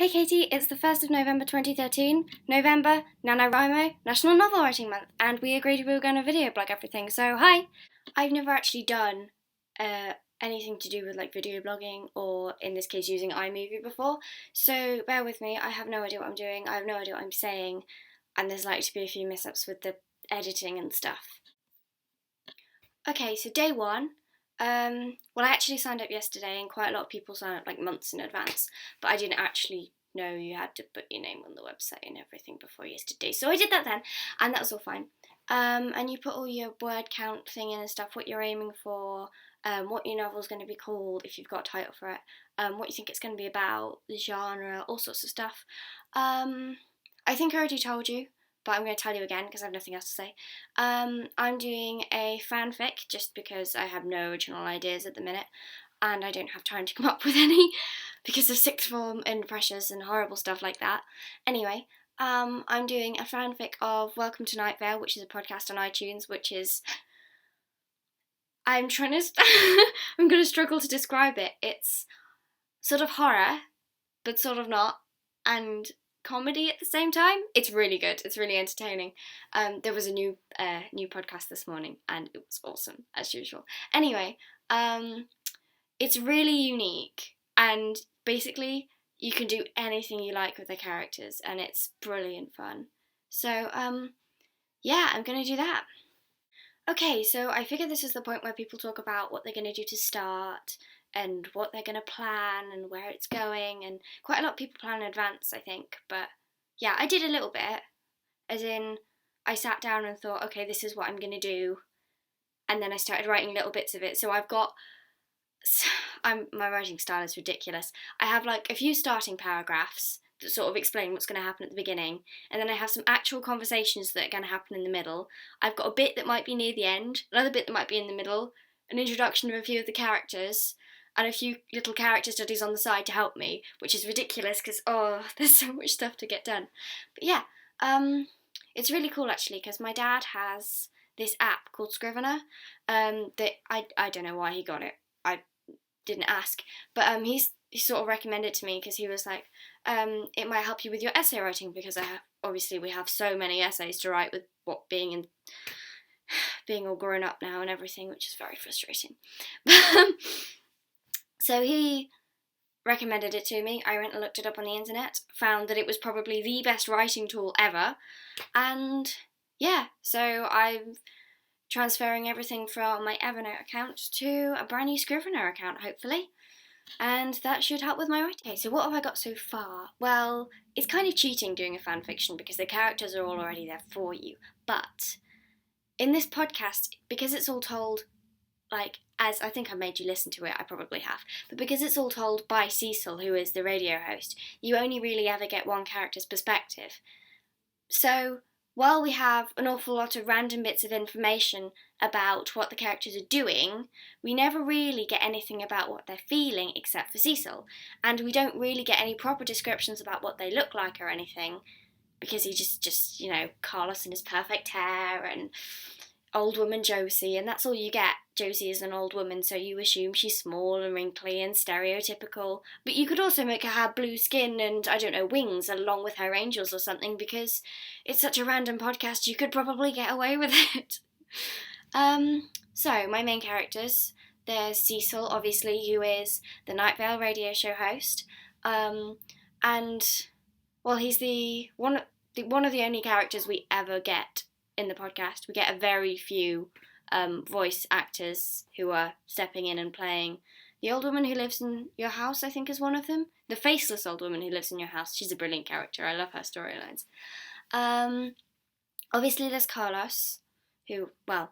Hey Katie, it's the 1st of November 2013. November, NaNoWriMo, National Novel Writing Month, and we agreed we were going to video blog everything, so hi! I've never actually done anything to do with like video blogging or in this case using iMovie before, so bear with me, I have no idea what I'm doing, I have no idea what I'm saying, and there's likely to be a few mess-ups with the editing and stuff. Okay, so day one. Well, I actually signed up yesterday, and quite a lot of people sign up like months in advance, but I didn't actually know you had to put your name on the website and everything before yesterday, so I did that then, and that was all fine. And you put all your word count thing in and stuff, what you're aiming for, what your novel's going to be called, if you've got a title for it, what you think it's going to be about, the genre, all sorts of stuff. I think I already told you, but I'm going to tell you again because I have nothing else to say. I'm doing a fanfic just because I have no original ideas at the minute and I don't have time to come up with any because of sixth form and pressures and horrible stuff like that. Anyway, I'm doing a fanfic of Welcome to Night Vale, which is a podcast on iTunes, which is... I'm going to struggle to describe it. It's sort of horror, but sort of not, and comedy at the same time. It's really good. It's really entertaining. There was a new podcast this morning, and it was awesome as usual. Anyway, it's really unique, and basically you can do anything you like with the characters, and it's brilliant fun. So yeah, I'm gonna do that. Okay, so I figured this is the point where people talk about what they're gonna do to start and what they're going to plan and where it's going, and quite a lot of people plan in advance, I think, but yeah, I did a little bit, as in, I sat down and thought, okay, this is what I'm going to do, and then I started writing little bits of it, so I've got, my writing style is ridiculous, I have like a few starting paragraphs that sort of explain what's going to happen at the beginning, and then I have some actual conversations that are going to happen in the middle, I've got a bit that might be near the end, another bit that might be in the middle, an introduction of a few of the characters, and a few little character studies on the side to help me, which is ridiculous because, there's so much stuff to get done. But yeah, it's really cool actually because my dad has this app called Scrivener that I don't know why he got it. I didn't ask, but he sort of recommended it to me because he was like, it might help you with your essay writing because obviously we have so many essays to write with what being all grown up now and everything, which is very frustrating. So he recommended it to me, I went and looked it up on the internet, found that it was probably the best writing tool ever, and yeah, so I'm transferring everything from my Evernote account to a brand new Scrivener account, hopefully, and that should help with my writing. Okay, so what have I got so far? Well, it's kind of cheating doing a fanfiction because the characters are all already there for you, but in this podcast, because it's all told as I think I made you listen to it, I probably have, but because it's all told by Cecil, who is the radio host, you only really ever get one character's perspective. So, while we have an awful lot of random bits of information about what the characters are doing, we never really get anything about what they're feeling except for Cecil, and we don't really get any proper descriptions about what they look like or anything, because he just Carlos and his perfect hair, and old woman Josie, and that's all you get. Josie is an old woman, so you assume she's small and wrinkly and stereotypical, but you could also make her have blue skin and, I don't know, wings along with her angels or something, because it's such a random podcast you could probably get away with it. So, my main characters, there's Cecil, obviously, who is the Night Vale radio show host, and, well, he's one of the only characters we ever get in the podcast. We get a very few voice actors who are stepping in and playing. The old woman who lives in your house, I think, is one of them. The faceless old woman who lives in your house. She's a brilliant character. I love her storylines. Obviously, there's Carlos, who, well,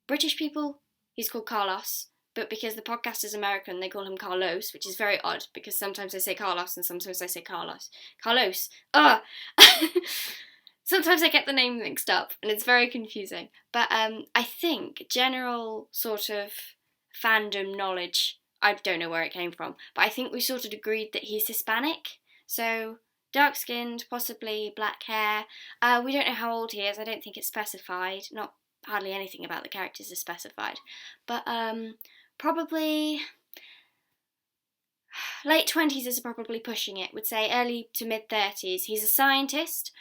British people, he's called Carlos, but because the podcast is American, they call him Carlos, which is very odd, because sometimes I say Carlos and sometimes I say Carlos. Carlos! Ugh! Sometimes I get the name mixed up, and it's very confusing. But I think general sort of fandom knowledge, I don't know where it came from, but I think we sort of agreed that he's Hispanic. So, dark-skinned, possibly black hair. We don't know how old he is. I don't think it's specified. Not hardly anything about the characters is specified. But probably late 20s is probably pushing it, would say early to mid 30s. He's a scientist.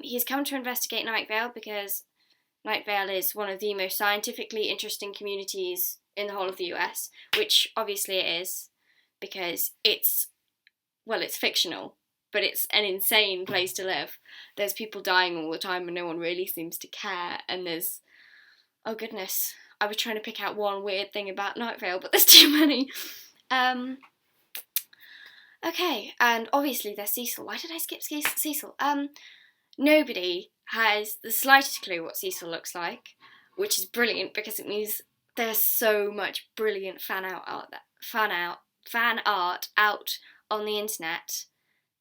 He's come to investigate Night Vale because Night Vale is one of the most scientifically interesting communities in the whole of the US, which obviously it is because it's fictional, but it's an insane place to live. There's people dying all the time and no one really seems to care, and there's, oh goodness, I was trying to pick out one weird thing about Night Vale, but there's too many. Okay, and obviously there's Cecil. Why did I skip Cecil? Nobody has the slightest clue what Cecil looks like, which is brilliant because it means there's so much brilliant fan art out on the internet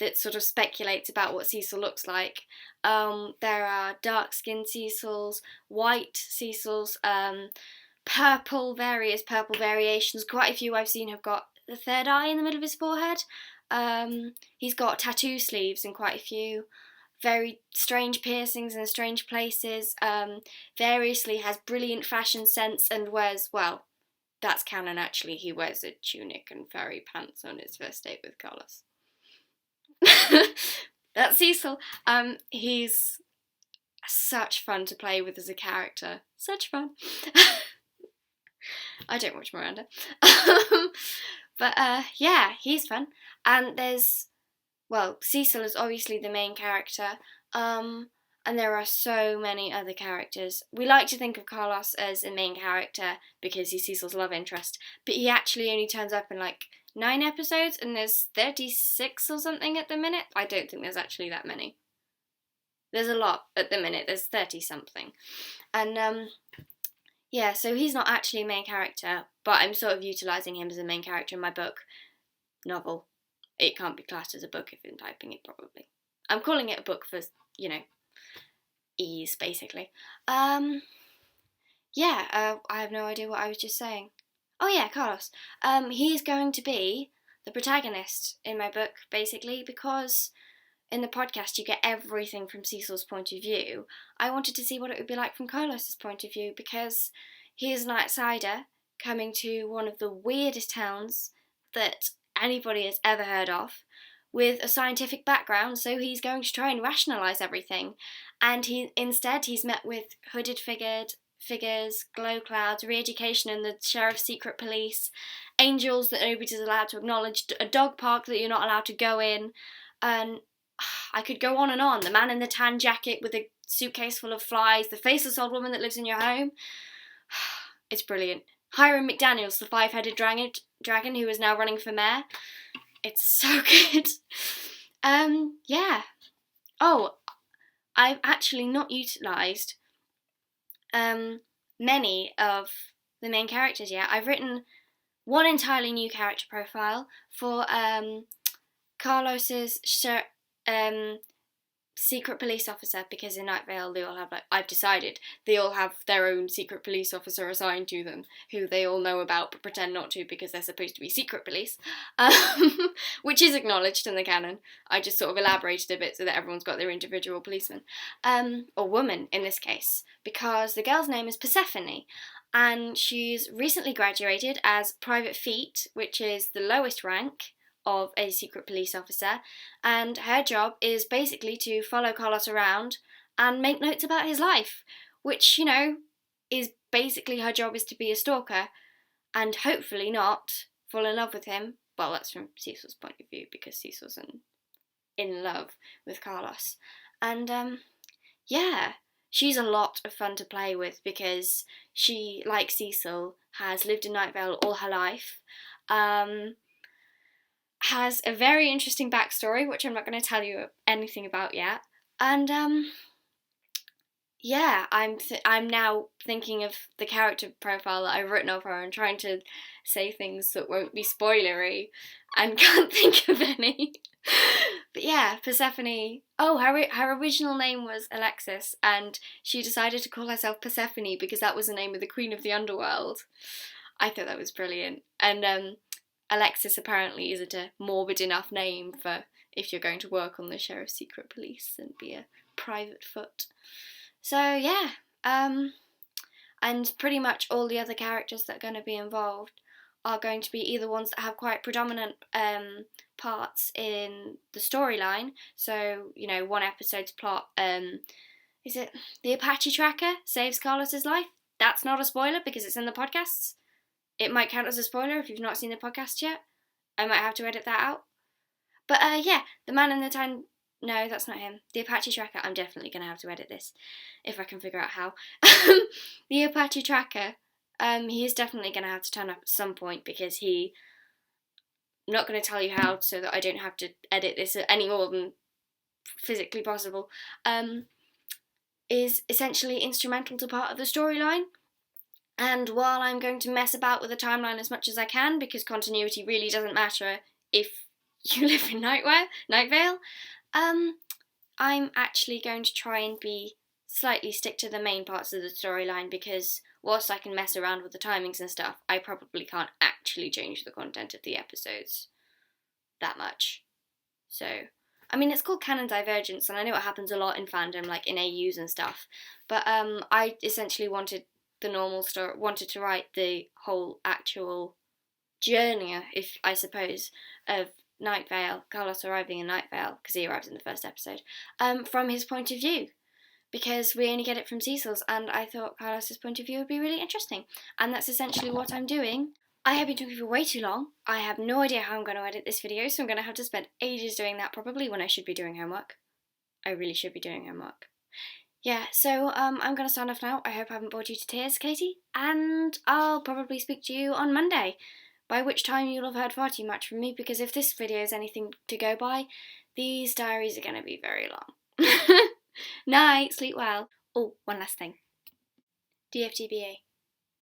that sort of speculates about what Cecil looks like. There are dark-skinned Cecils, white Cecils, various purple variations. Quite a few I've seen have got the third eye in the middle of his forehead. He's got tattoo sleeves in quite a few. Very strange piercings in strange places. Variously has brilliant fashion sense and wears, well, that's canon actually, he wears a tunic and furry pants on his first date with Carlos. That's Cecil. He's such fun to play with as a character. Such fun. I don't watch Miranda. But yeah, he's fun. And there's, well, Cecil is obviously the main character. And there are so many other characters. We like to think of Carlos as a main character because he's Cecil's love interest, but he actually only turns up in like 9 episodes, and there's 36 or something at the minute. I don't think there's actually that many. There's a lot at the minute. There's 30 something. And yeah, so he's not actually a main character, but I'm sort of utilising him as a main character in my book. Novel. It can't be classed as a book if I'm typing it, probably. I'm calling it a book for, ease, basically. I have no idea what I was just saying. Oh yeah, Carlos. He's going to be the protagonist in my book, basically, because in the podcast you get everything from Cecil's point of view. I wanted to see what it would be like from Carlos's point of view, because he is an outsider coming to one of the weirdest towns that anybody has ever heard of, with a scientific background, so he's going to try and rationalise everything. And he's met with hooded figures, glow clouds, re-education and the sheriff's secret police, angels that nobody's allowed to acknowledge, a dog park that you're not allowed to go in, and I could go on and on. The man in the tan jacket with a suitcase full of flies, the faceless old woman that lives in your home. It's brilliant. Hiram McDaniels, the 5-headed dragon who is now running for mayor. It's so good. Yeah. Oh, I've actually not utilised many of the main characters yet. I've written one entirely new character profile for Carlos's secret police officer, because in Night Vale they all have, I've decided, they all have their own secret police officer assigned to them, who they all know about but pretend not to because they're supposed to be secret police, which is acknowledged in the canon. I just sort of elaborated a bit so that everyone's got their individual policeman, or woman in this case, because the girl's name is Persephone, and she's recently graduated as Private Feet, which is the lowest rank of a secret police officer, and her job is basically to follow Carlos around and make notes about his life, which, is basically her job, is to be a stalker and hopefully not fall in love with him. Well, that's from Cecil's point of view, because Cecil's in love with Carlos. And yeah, she's a lot of fun to play with because she, like Cecil, has lived in Night Vale all her life, has a very interesting backstory, which I'm not going to tell you anything about yet. And yeah, I'm now thinking of the character profile that I've written of her and trying to say things that won't be spoilery, and can't think of any. But yeah, Persephone. Oh, her original name was Alexis, and she decided to call herself Persephone because that was the name of the Queen of the Underworld. I thought that was brilliant. And Alexis apparently isn't a morbid enough name for if you're going to work on the sheriff's secret police and be a private foot. So yeah, and pretty much all the other characters that are going to be involved are going to be either ones that have quite predominant parts in the storyline. So, one episode's plot, is it the Apache tracker saves Carlos's life? That's not a spoiler because it's in the podcasts. It might count as a spoiler if you've not seen the podcast yet. I might have to edit that out. But yeah, the man in the tan... No, that's not him. The Apache tracker, I'm definitely going to have to edit this if I can figure out how. The Apache tracker, he is definitely going to have to turn up at some point because I'm not going to tell you how so that I don't have to edit this any more than physically possible, is essentially instrumental to part of the storyline. And while I'm going to mess about with the timeline as much as I can, because continuity really doesn't matter if you live in Night Vale, I'm actually going to try and slightly stick to the main parts of the storyline, because whilst I can mess around with the timings and stuff, I probably can't actually change the content of the episodes that much. So, I mean, it's called canon divergence, and I know it happens a lot in fandom, like in AUs and stuff, but I essentially wanted to write the whole actual journey, I suppose, of Night Vale, Carlos arriving in Night Vale, because he arrives in the first episode, from his point of view, because we only get it from Cecil's, and I thought Carlos's point of view would be really interesting, and that's essentially what I'm doing. I have been talking for way too long. I have no idea how I'm going to edit this video, so I'm going to have to spend ages doing that probably when I should be doing homework. I really should be doing homework. Yeah, so I'm going to sign off now. I hope I haven't bored you to tears, Katie, and I'll probably speak to you on Monday, by which time you'll have heard far too much from me, because if this video is anything to go by, these diaries are going to be very long. Night, sleep well. Oh, one last thing. DFTBA.